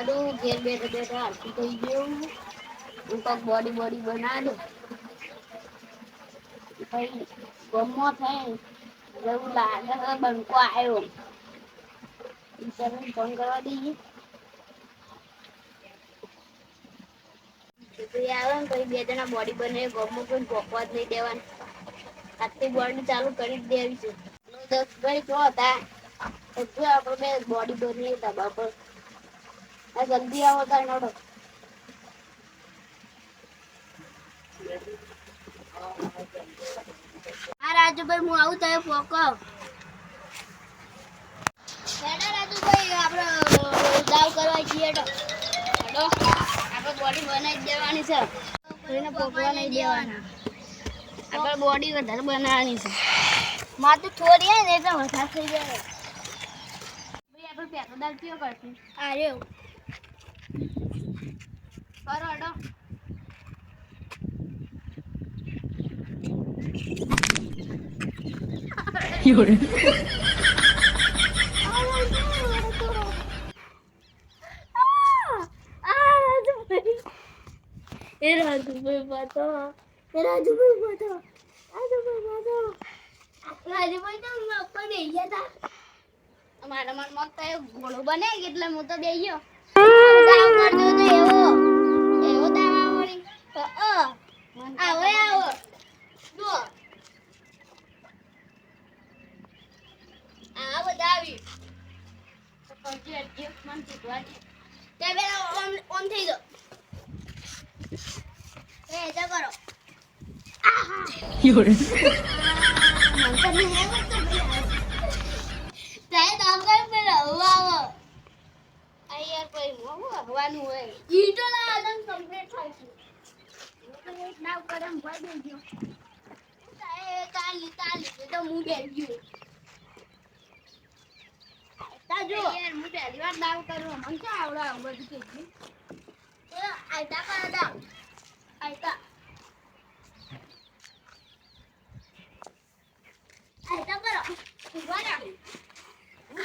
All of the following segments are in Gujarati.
હેડું ઘેર બેઠા બેઠા આરતી થઈ ગયું હું તો બોડી બોડી બના દો ભાઈ ગમો થાય એવું લાગે બંકો આવ્યો ફોન કરવા દઈએ આવે ને પછી બે જણા બોડી બને ગમો કોઈ ભોકવા જ નહીં દેવાનું આટલી બોડી ચાલુ કરી જ દેવી છે 10 ભાઈ જો હતા આપણે બે બોડી બની હતા બાપા આ જલ્દી આવો તાર નડો આ રાજુભાઈ હું આવું તમે ફોકો હેડા રાજુભાઈ આપણે દાવ કરવા જઈએ હેડો આપણે બોડી બનાવી દેવાની છે કોઈને પોકવા નહીં દેવાના આપણે બોડી વધારે બનાવવાની છે માં તો થોડી હે ને એટલે વધારે થઈ જાય ભાઈ આપણે પેટો દાલ કયો કરશું આ રહ્યો કરો હેડો You're રાજુભાઈ તો દઈ ગયા હતા મારા મનમાં તો ઘોડો બને એટલે હું તો દઈ ગયો દાવ કરજો તો એવો દાવા વળી આવો આવો જો આ બધાવી તો કરજો એડજસ્ટ મન શીખવાડી તે બેલા ઓન થઈ ગયો એ જા કરો You're તાય દામ કઈ પેલા હવા આ યાર કોઈ મોવું હવાનું હોય ઈટો લા આદમ કમ્પ્લીટ થાય છે હું નાવ કરમ ભરી દેજો તાય તાલી તો હું બેલ ગયો તાજો યાર હું પહેલી વાર દાવ કરું મને શું આવડા બધું કે તો આઈતા કરા દાવ આઈતા કરો ઉભા હું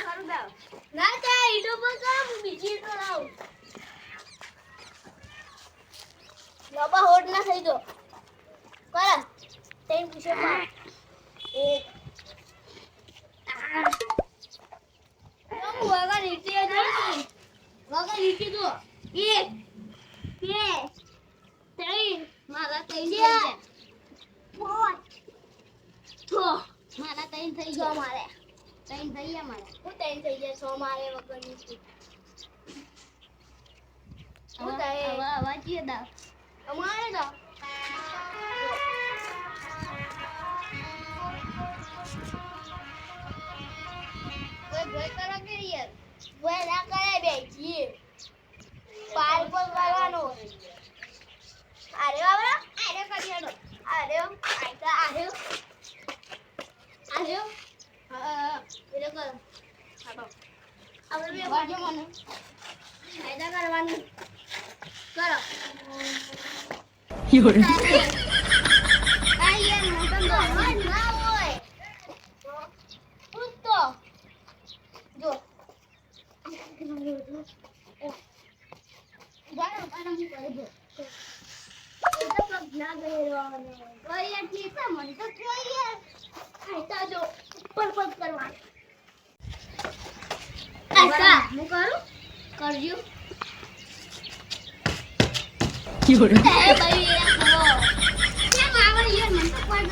કરું દાવ ના તા ઈટો પર કરો હું બીજી ઈટો લાવ લોબા હોડ ના થઈ જો કરા તેમ કિશોર પા એક વગા નીચે જો એક બે ત્રણ મારા ત્રણ ગયા મારા ત્રણ થઈ ગયા મારે ત્રણ થઈ ગયા મારે હું ત્રણ થઈ ગયા 6 મારે વગરની હું હવે વાંચીએ દા અમારે દા ભય કરો કે યાર ભય ના કરે બેઠી પાર પર કરવાનો અરે બાબા અરે કરીડો અરે આઈતા આર્યો આર્યો એ કરો હાડો આપણે બે વાજો મને આઈતા કરવાનું કરો યોર આઈ યાર મોટો ના હોય ઉતો જો ગાડો પાડમ કરી દો એ તો પગ ના ગયેવાનો કોઈ એટલી છે મને તો જોઈએ આઈતા જો ઉપર પગ કરવાનું આઈતા હું કરું કરજો યોર એ ભાઈ એ કરો કેમ આવડ યાર મને તો કોઈ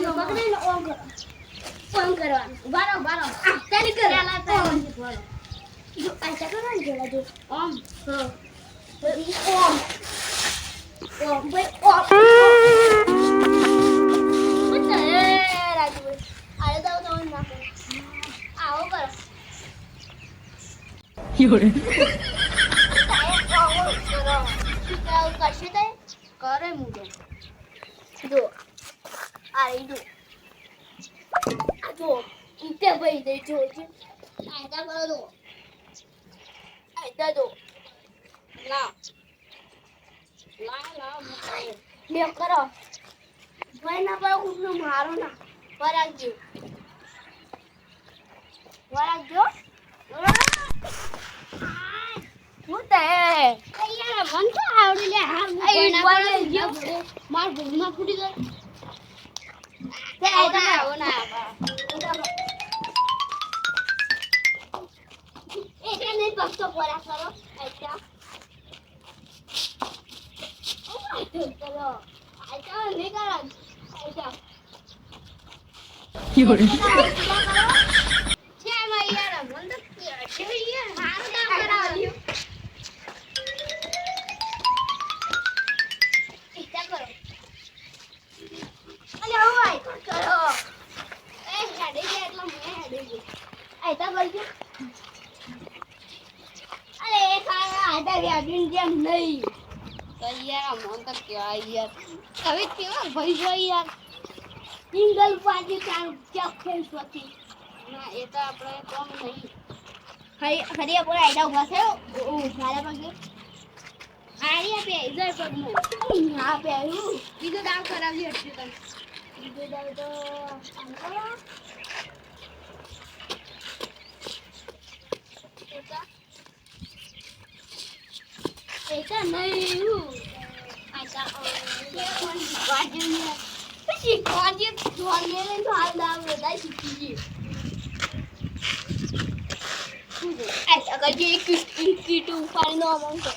જો પકડીને ઓમ કરો ફોન કરવાનું બારો તારી કર ચાલા તારી બોલો જો આઈતા કરવાનું જોલા જો ઓમ ઓમ ભાઈ ઓમ મત એ રાજુ આલે દાવ તો ના કરો આવો કરો યોર કરશે તે કરે મુજો જો આ રીડું જો ઇતે ભાઈ દે જો આઈતા કરો દો આઈતા દો ના બે કરો ભાઈ ના પર ઉઠું મારો ના વરાગજો હું તે યાર મન તો આવડી લે હાર હું કોઈ ના પડે ગયો માર ભૂલમાં ફૂટી ગયો તે આવો ના એટલે નહીં બસતો પોરા કરો આઈતા ચલો આઈતા નહીં કરો આઈતા Fiore. છે માં યાર મન તો છે યાર હાર ના કરાવ્યો ઈચ્છા કરો અલે ઓય ચલો એ હેડી ગયા એટલે મેં હેડી ગયો આઈતા બોલજો અરે ખાવા આડા વ્યાગીન જેમ નહીં તો યાર મન તો ક્યાં યાર હવે કેવા ભઈ ગયો યાર સિંગલ પાર્ટી ચાર ચક ખેલ સ્વતી ના એ તો આપણે કોમ નહીં હરિયા પર આઈડા ઉભા છે ઓ સારા પગે આરિયા પે ઇધર પગમાં હા પે આયું બીજો દાવ કરાવજો એટલે તમે બીજો દાવ તો અંકલ એકા નહીં આતા વાજ્યું પછી કોજે ધોને ને હાલ દાવ બધા શીખી ગઈ આ સગજી એક કીટ ઉપાડીનો અમન તો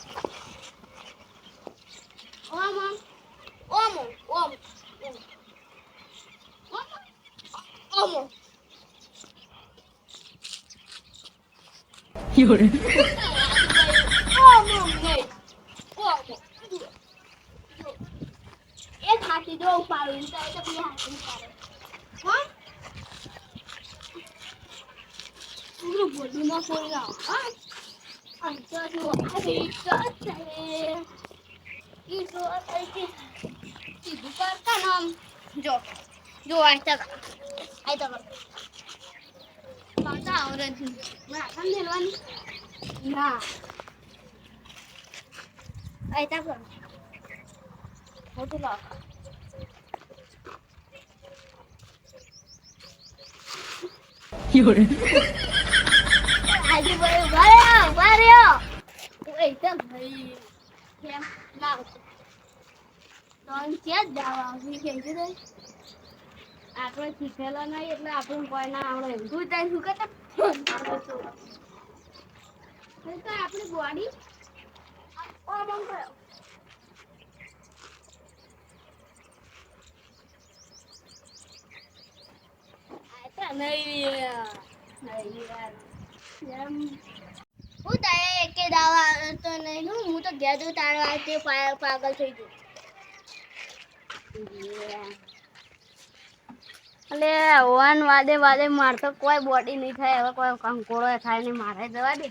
ઓમ Fiore. એક હાથી જો ઉપાડું તો એ તો બે હાથી ઉપાડે હા પૂરું બોલું ના કોઈ ના હા અંતર જો આવી કરતે ઈ જો આઈ ઈ દુકાન કા નામ જો આઈતા પાતા આવરે ના કામ લેવાની ના આઈતા કર મોટું લાવ Fiore. આજે બાર્યો એકદમ ભાઈ કેમ લાવ તો ક્યાં જાવા આવી કે છે આપણે શીખેલા નહીં એટલે આપણને કોઈ ના આવડે તું તઈ શું કરતા તો આપણી બોડી ઓમ ઓમ કરો હું તારે એકે દાવા તો નહીં હું તો ગયા તો તારા તે પાગલ થઈ ગયું એટલે ઓન વાદે માર તો કોઈ બોડી નહીં થાય હવે કોઈ કંકોળો થાય નહીં મારે જવા દે